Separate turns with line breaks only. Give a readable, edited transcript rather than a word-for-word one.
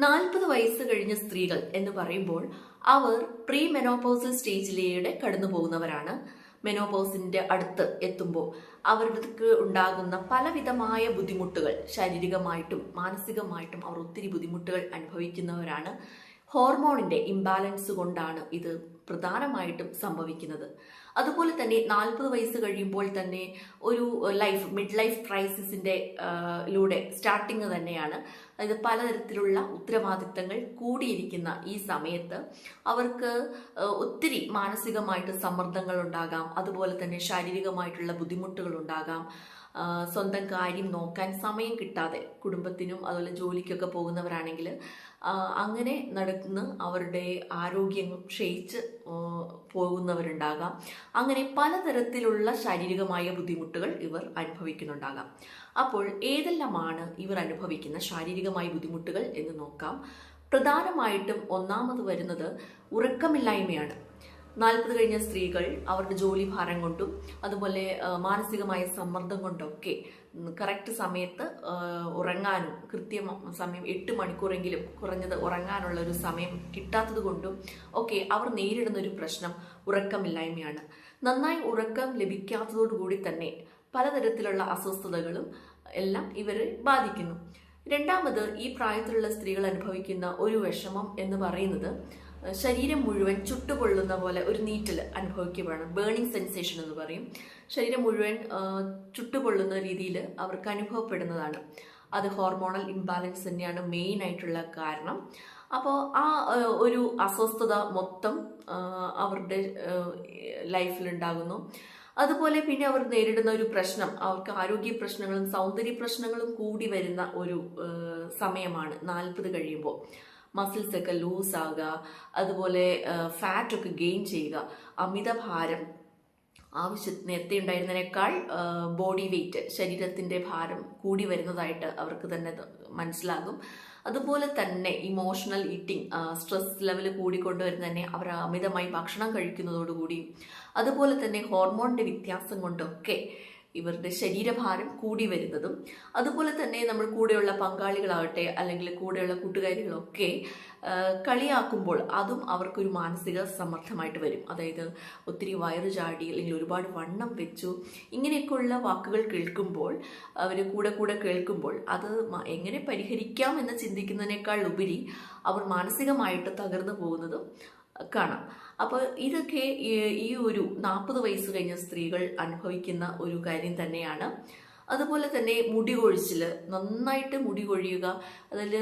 40 വയസ്സ് കഴിഞ്ഞ സ്ത്രീകൾ എന്ന് പറയുമ്പോൾ അവർ പ്രീ മെനോപോസൽ സ്റ്റേജിലൂടെ കടന്നു പോകുന്നവരാണ്. മെനോപോസിന്റെ അടുത്ത് എത്തുമ്പോൾ അവർക്ക് ഉണ്ടാകുന്ന പലവിധമായ ബുദ്ധിമുട്ടുകൾ, ശാരീരികമായിട്ടും മാനസികമായിട്ടും അവർ ഒത്തിരി ബുദ്ധിമുട്ടുകൾ അനുഭവിക്കുന്നവരാണ്. ഹോർമോണിന്റെ ഇംബാലൻസ് കൊണ്ടാണ് ഇത് പ്രധാനമായിട്ടും സംഭവിക്കുന്നത്. അതുപോലെ തന്നെ 40 വയസ്സ് കഴിയുമ്പോൾ തന്നെ ഒരു മിഡ് ലൈഫ് ക്രൈസിസിന്റെ ലൂടെ സ്റ്റാർട്ടിങ് തന്നെയാണ്. അതായത് പലതരത്തിലുള്ള ഉത്തരവാദിത്തങ്ങൾ കൂടിയിരിക്കുന്ന ഈ സമയത്ത് അവർക്ക് ഒത്തിരി മാനസികമായിട്ട് സമ്മർദ്ദങ്ങൾ ഉണ്ടാകാം, അതുപോലെ തന്നെ ശാരീരികമായിട്ടുള്ള ബുദ്ധിമുട്ടുകൾ ഉണ്ടാകാം. സ്വന്തം കാര്യം നോക്കാൻ സമയം കിട്ടാതെ, കുടുംബത്തിനും അതുപോലെ ജോലിക്കൊക്കെ പോകുന്നവരാണെങ്കിൽ അങ്ങനെ നടക്കുന്ന അവരുടെ ആരോഗ്യം ക്ഷയിച്ച് പോകുന്നവരുണ്ടാകാം. അങ്ങനെ പലതരത്തിലുള്ള ശാരീരികമായ ബുദ്ധിമുട്ടുകൾ ഇവർ അനുഭവിക്കുന്നുണ്ടാകാം. അപ്പോൾ ഏതെല്ലാമാണ് ഇവർ അനുഭവിക്കുന്ന ശാരീരികമായ ബുദ്ധിമുട്ടുകൾ എന്ന് നോക്കാം. പ്രധാനമായിട്ടും ഒന്നാമത് വരുന്നത് ഉറക്കമില്ലായ്മയാണ്. 40 കഴിഞ്ഞ സ്ത്രീകൾ അവരുടെ ജോലി ഭാരം കൊണ്ടും അതുപോലെ മാനസികമായ സമ്മർദ്ദം കൊണ്ടൊക്കെ കറക്റ്റ് സമയത്ത് ഉറങ്ങാനും, കൃത്യം സമയം 8 മണിക്കൂറെങ്കിലും കുറഞ്ഞത് ഉറങ്ങാനുള്ള ഒരു സമയം കിട്ടാത്തത് കൊണ്ടും ഒക്കെ അവർ നേരിടുന്ന ഒരു പ്രശ്നം ഉറക്കമില്ലായ്മയാണ്. നന്നായി ഉറക്കം ലഭിക്കാത്തതോടുകൂടി തന്നെ പലതരത്തിലുള്ള അസ്വസ്ഥതകളും എല്ലാം ഇവരെ ബാധിക്കുന്നു. രണ്ടാമത്, ഈ പ്രായത്തിലുള്ള സ്ത്രീകൾ അനുഭവിക്കുന്ന ഒരു വിഷമം എന്ന് പറയുന്നത് ശരീരം മുഴുവൻ ചുട്ടുപൊള്ളുന്ന പോലെ ഒരു നീറ്റൽ അനുഭവിക്കുകയാണ്. ബേണിംഗ് സെൻസേഷൻ എന്ന് പറയും. ശരീരം മുഴുവൻ ചുട്ടുപൊള്ളുന്ന രീതിയിൽ അവർക്ക് അനുഭവപ്പെടുന്നതാണ്. അത് ഹോർമോണൽ ഇംബാലൻസ് തന്നെയാണ് മെയിൻ ആയിട്ടുള്ള കാരണം. അപ്പോൾ ആ ഒരു അസ്വസ്ഥത മൊത്തം അവരുടെ ലൈഫിലുണ്ടാകുന്നു. അതുപോലെ പിന്നെ അവർ നേരിടുന്ന ഒരു പ്രശ്നം, അവർക്ക് ആരോഗ്യ പ്രശ്നങ്ങളും സൗന്ദര്യ പ്രശ്നങ്ങളും കൂടി വരുന്ന ഒരു സമയമാണ് 40 കഴിയുമ്പോൾ. മസിൽസ് ഒക്കെ ലൂസ് ആകുക, അതുപോലെ ഫാറ്റ് ഒക്കെ ഗെയിൻ ചെയ്യുക, അമിതഭാരം, നേരത്തെ ഉണ്ടായിരുന്നതിനേക്കാൾ ബോഡി വെയിറ്റ്, ശരീരത്തിന്റെ ഭാരം കൂടി വരുന്നതായിട്ട് അവർക്ക് തന്നെ മനസ്സിലാകും. അതുപോലെ തന്നെ ഇമോഷണൽ ഈറ്റിംഗ്, സ്ട്രെസ് ലെവൽ കൂടിക്കൊണ്ടുവരുന്ന തന്നെ അവർ അമിതമായി ഭക്ഷണം കഴിക്കുന്നതോടുകൂടി, അതുപോലെ തന്നെ ഹോർമോണിന്റെ വ്യത്യാസം കൊണ്ടൊക്കെ ഇവരുടെ ശരീരഭാരം കൂടി വരുന്നതും, അതുപോലെ തന്നെ നമ്മൾ കൂടെയുള്ള പങ്കാളികളാകട്ടെ അല്ലെങ്കിൽ കൂടെയുള്ള കൂട്ടുകാരികളൊക്കെ കളിയാക്കുമ്പോൾ അതും അവർക്കൊരു മാനസിക സമ്മർദ്ദമായിട്ട് വരും. അതായത് ഒത്തിരി വയറ് ചാടി അല്ലെങ്കിൽ ഒരുപാട് വണ്ണം വെച്ചു, ഇങ്ങനെയൊക്കെയുള്ള വാക്കുകൾ കേൾക്കുമ്പോൾ, അവർ കൂടെ കേൾക്കുമ്പോൾ അത് എങ്ങനെ പരിഹരിക്കാം എന്ന് ചിന്തിക്കുന്നതിനേക്കാൾ ഉപരി അവർ മാനസികമായിട്ട് തകർന്നു പോകുന്നതും കാണാം. അപ്പോൾ ഇതൊക്കെ ഈ ഒരു 40 വയസ്സ് കഴിഞ്ഞ സ്ത്രീകൾ അനുഭവിക്കുന്ന ഒരു കാര്യം തന്നെയാണ്. അതുപോലെ തന്നെ മുടി കൊഴിച്ചിൽ, നന്നായിട്ട് മുടി കൊഴിയുക, അതിൽ